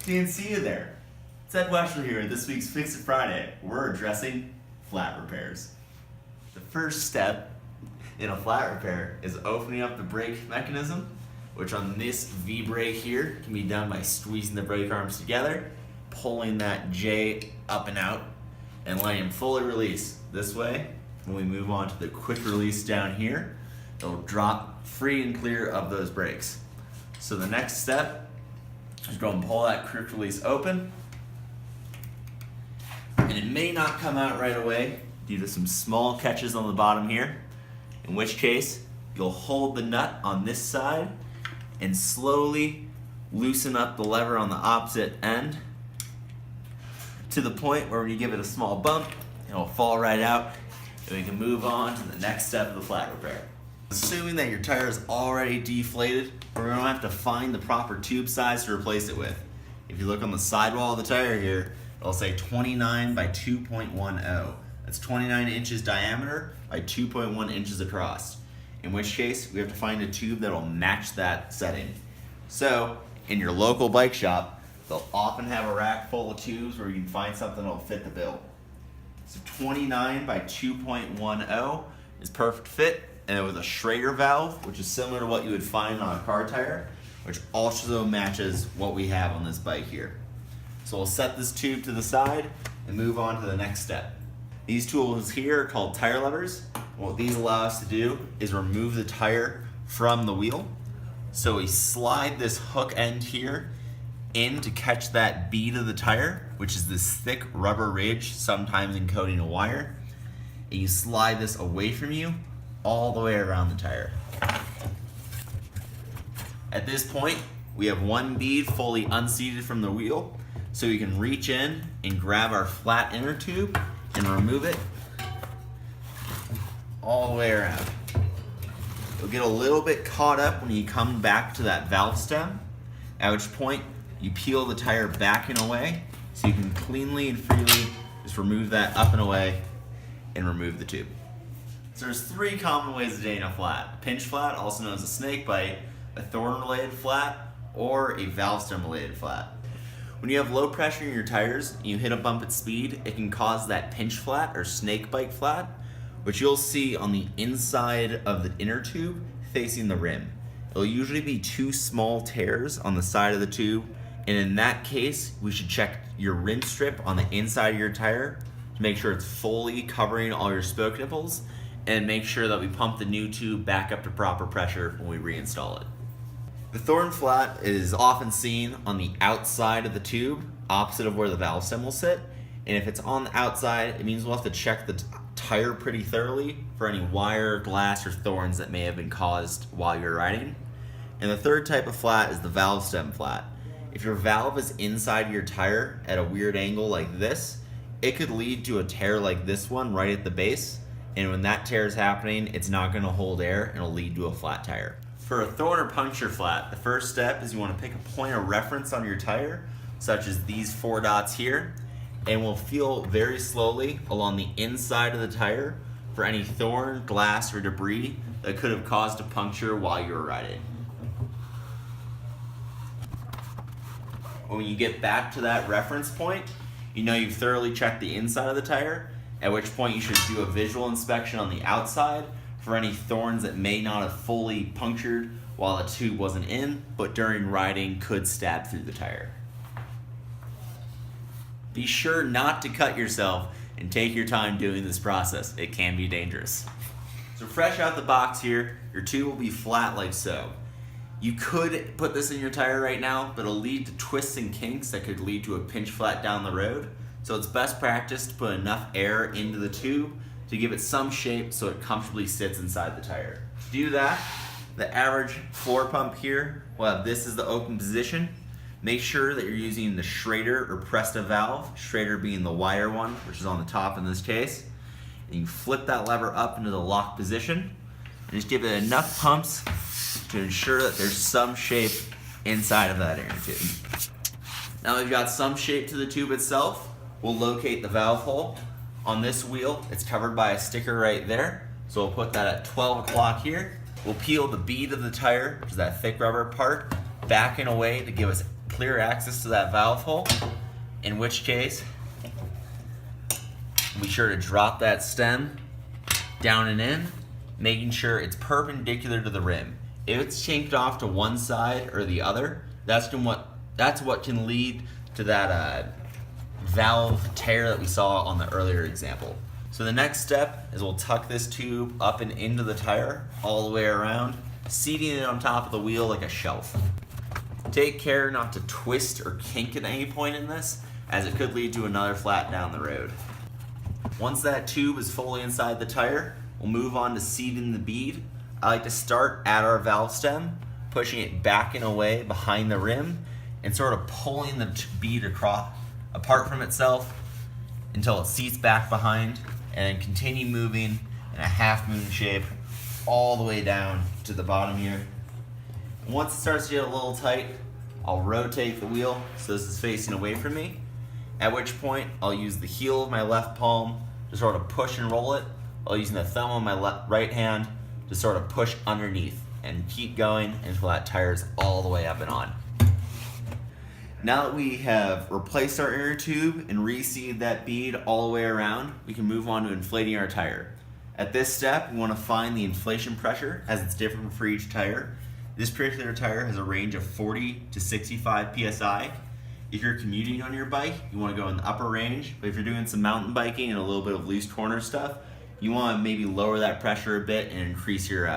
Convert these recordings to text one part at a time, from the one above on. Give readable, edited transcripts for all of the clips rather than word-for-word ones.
Didn't see you there. It's Ed Weschler here. This week's Fix It Friday. We're addressing flat repairs. The first step in a flat repair is opening up the brake mechanism, which on this V-brake here can be done by squeezing the brake arms together, pulling that J up and out, and letting them fully release. This way, when we move on to the quick release down here, it'll drop free and clear of those brakes. So the next step is go and pull that quick release open. And it may not come out right away due to some small catches on the bottom here, in which case you'll hold the nut on this side and slowly loosen up the lever on the opposite end to the point where when you give it a small bump, it'll fall right out and we can move on to the next step of the flat repair. Assuming that your tire is already deflated, we're going to have to find the proper tube size to replace it with. If you look on the sidewall of the tire here, it'll say 29 by 2.10. That's 29 inches diameter by 2.1 inches across. In which case, we have to find a tube that'll match that setting. So, in your local bike shop, they'll often have a rack full of tubes where you can find something that'll fit the bill. So 29 by 2.10 is perfect fit, and with a Schrader valve, which is similar to what you would find on a car tire, which also matches what we have on this bike here. So we'll set this tube to the side and move on to the next step. These tools here are called tire levers. What these allow us to do is remove the tire from the wheel. So we slide this hook end here in to catch that bead of the tire, which is this thick rubber ridge, sometimes encoding a wire. And you slide this away from you all the way around the tire. At this point, we have one bead fully unseated from the wheel, so we can reach in and grab our flat inner tube and remove it all the way around. You'll get a little bit caught up when you come back to that valve stem, at which point you peel the tire back and away so you can cleanly and freely just remove that up and away and remove the tube. So there's three common ways to date a flat. A pinch flat, also known as a snake bite, a thorn-related flat, or a valve stem-related flat. When you have low pressure in your tires and you hit a bump at speed, it can cause that pinch flat or snake bite flat, which you'll see on the inside of the inner tube facing the rim. It'll usually be two small tears on the side of the tube, and in that case, we should check your rim strip on the inside of your tire to make sure it's fully covering all your spoke nipples, and make sure that we pump the new tube back up to proper pressure when we reinstall it. The thorn flat is often seen on the outside of the tube, opposite of where the valve stem will sit. And if it's on the outside, it means we'll have to check the tire pretty thoroughly for any wire, glass, or thorns that may have been caused while you're riding. And the third type of flat is the valve stem flat. If your valve is inside your tire at a weird angle like this, it could lead to a tear like this one right at the base. And when that tear is happening, it's not going to hold air and it'll lead to a flat tire. For a thorn or puncture flat, the first step is you want to pick a point of reference on your tire, such as these 4 dots here, and we'll feel very slowly along the inside of the tire for any thorn, glass, or debris that could have caused a puncture while you were riding. When you get back to that reference point, you know you've thoroughly checked the inside of the tire, at which point you should do a visual inspection on the outside for any thorns that may not have fully punctured while the tube wasn't in, but during riding could stab through the tire. Be sure not to cut yourself and take your time doing this process. It can be dangerous. So fresh out the box here, your tube will be flat like so. You could put this in your tire right now, but it'll lead to twists and kinks that could lead to a pinch flat down the road. So it's best practice to put enough air into the tube to give it some shape so it comfortably sits inside the tire. To do that, the average floor pump here will have this as the open position. Make sure that you're using the Schrader or Presta valve, Schrader being the wire one, which is on the top in this case. And you flip that lever up into the lock position and just give it enough pumps to ensure that there's some shape inside of that air tube. Now we've got some shape to the tube itself. We'll locate the valve hole. On this wheel, it's covered by a sticker right there. So we'll put that at 12 o'clock here. We'll peel the bead of the tire, which is that thick rubber part, back and away to give us clear access to that valve hole, in which case, be sure to drop that stem down and in, making sure it's perpendicular to the rim. If it's chinked off to one side or the other, that's what can lead to that valve tear that we saw on the earlier example. So the next step is we'll tuck this tube up and into the tire all the way around, seating it on top of the wheel like a shelf. Take care not to twist or kink at any point in this, as it could lead to another flat down the road. Once that tube is fully inside the tire, we'll move on to seating the bead. I like to start at our valve stem, pushing it back and away behind the rim, and sort of pulling the bead apart from itself until it seats back behind, and then continue moving in a half moon shape all the way down to the bottom here. And once it starts to get a little tight, I'll rotate the wheel so this is facing away from me, at which point I'll use the heel of my left palm to sort of push and roll it, while using the thumb on my right hand to sort of push underneath, and keep going until that tire is all the way up and on. Now that we have replaced our inner tube and reseated that bead all the way around, we can move on to inflating our tire. At this step, we want to find the inflation pressure, as it's different for each tire. This particular tire has a range of 40 to 65 psi. If you're commuting on your bike, you want to go in the upper range, but if you're doing some mountain biking and a little bit of loose corner stuff, you want to maybe lower that pressure a bit and increase your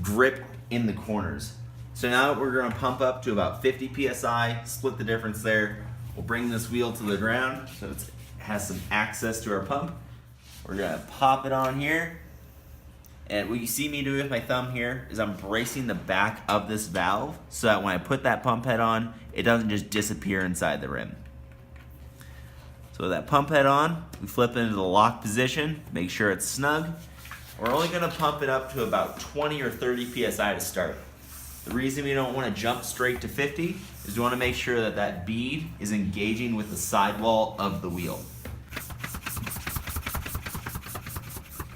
grip in the corners. So now we're going to pump up to about 50 psi, split the difference there. We'll bring this wheel to the ground so it has some access to our pump. We're going to pop it on here. And what you see me do with my thumb here is I'm bracing the back of this valve so that when I put that pump head on, it doesn't just disappear inside the rim. So with that pump head on, we flip into the lock position, make sure it's snug. We're only going to pump it up to about 20 or 30 psi to start. The reason we don't want to jump straight to 50 is we want to make sure that that bead is engaging with the sidewall of the wheel.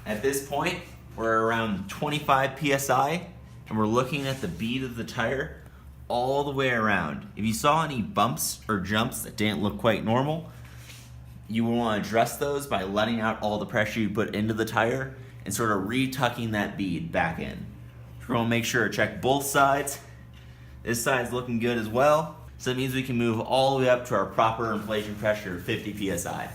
At this point, we're around 25 psi, and we're looking at the bead of the tire all the way around. If you saw any bumps or jumps that didn't look quite normal, you will want to address those by letting out all the pressure you put into the tire and sort of re-tucking that bead back in. We're going to make sure to check both sides. This side's looking good as well, so that means we can move all the way up to our proper inflation pressure of 50 psi.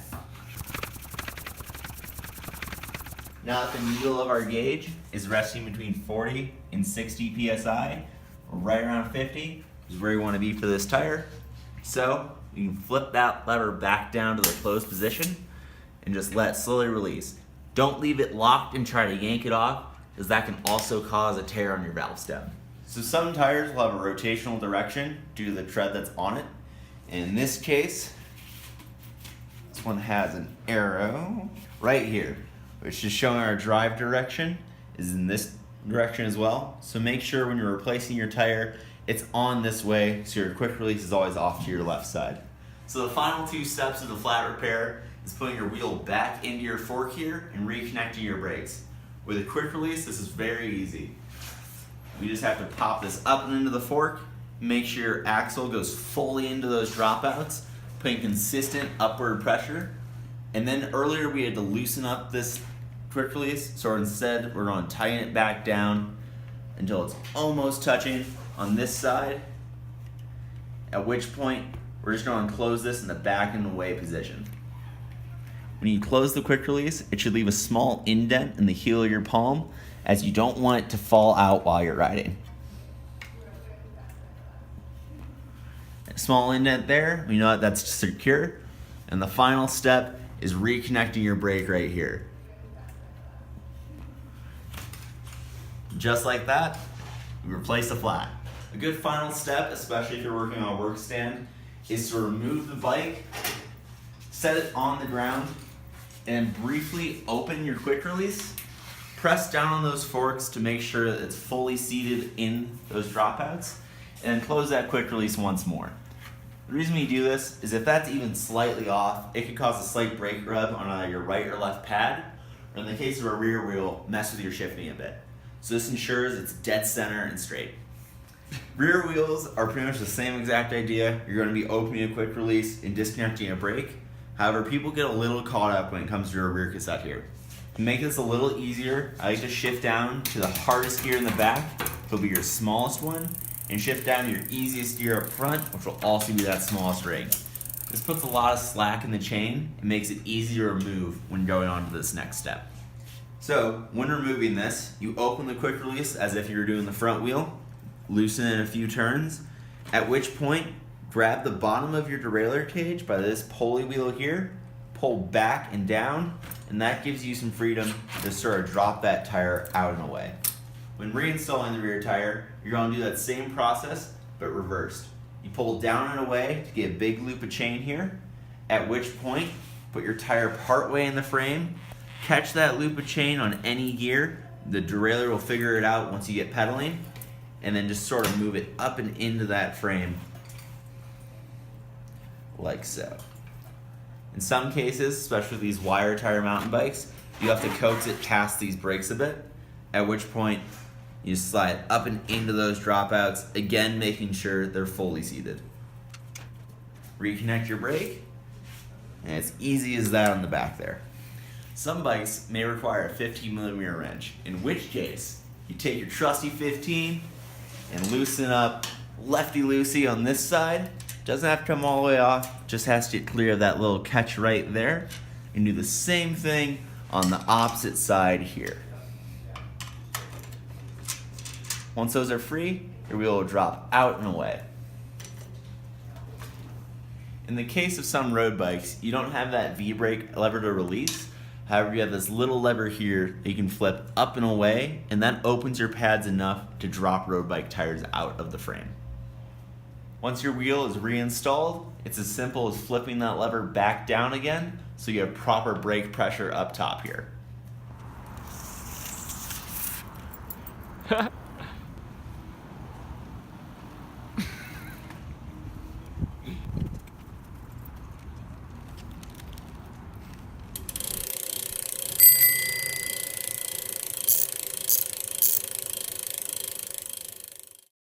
Now that the needle of our gauge is resting between 40 and 60 psi, or right around 50 is where you want to be for this tire. So you can flip that lever back down to the closed position and just let it slowly release. Don't leave it locked and try to yank it off, because that can also cause a tear on your valve stem. So some tires will have a rotational direction due to the tread that's on it. In this case, this one has an arrow right here, which is showing our drive direction is in this direction as well. So make sure when you're replacing your tire, it's on this way, so your quick release is always off to your left side. So the final two steps of the flat repair is putting your wheel back into your fork here and reconnecting your brakes. With a quick release, this is very easy. We just have to pop this up and into the fork, make sure your axle goes fully into those dropouts, putting consistent upward pressure. And then earlier we had to loosen up this quick release, so instead we're going to tighten it back down until it's almost touching on this side, at which point we're just going to close this in the back and away position. When you close the quick release, it should leave a small indent in the heel of your palm, as you don't want it to fall out while you're riding. A small indent there, we know that that's secure. And the final step is reconnecting your brake right here. Just like that, we replace the flat. A good final step, especially if you're working on a work stand, is to remove the bike, set it on the ground, and briefly open your quick release. Press down on those forks to make sure that it's fully seated in those dropouts, and then close that quick release once more. The reason we do this is if that's even slightly off, it could cause a slight brake rub on either your right or left pad, or in the case of a rear wheel, mess with your shifting a bit. So this ensures it's dead center and straight. Rear wheels are pretty much the same exact idea. You're going to be opening a quick release and disconnecting a brake. However, people get a little caught up when it comes to a rear cassette here. To make this a little easier, I like to shift down to the hardest gear in the back, which will be your smallest one, and shift down to your easiest gear up front, which will also be that smallest ring. This puts a lot of slack in the chain and makes it easier to remove when going on to this next step. So, when removing this, you open the quick release as if you were doing the front wheel, loosen it a few turns, at which point, grab the bottom of your derailleur cage by this pulley wheel here, pull back and down, and that gives you some freedom to sort of drop that tire out and away. When reinstalling the rear tire, you're going to do that same process, but reversed. You pull down and away to get a big loop of chain here, at which point, put your tire part way in the frame, catch that loop of chain on any gear, the derailleur will figure it out once you get pedaling, and then just sort of move it up and into that frame, like so. In some cases, especially these wire tire mountain bikes, you have to coax it past these brakes a bit, at which point you slide up and into those dropouts, again making sure they're fully seated. Reconnect your brake, and it's easy as that on the back there. Some bikes may require a 15mm wrench, in which case you take your trusty 15 and loosen up lefty-loosey on this side. Doesn't have to come all the way off, just has to get clear of that little catch right there, and do the same thing on the opposite side here. Once those are free, your wheel will drop out and away. In the case of some road bikes, you don't have that V-brake lever to release. However, you have this little lever here that you can flip up and away, and that opens your pads enough to drop road bike tires out of the frame. Once your wheel is reinstalled, it's as simple as flipping that lever back down again so you have proper brake pressure up top here.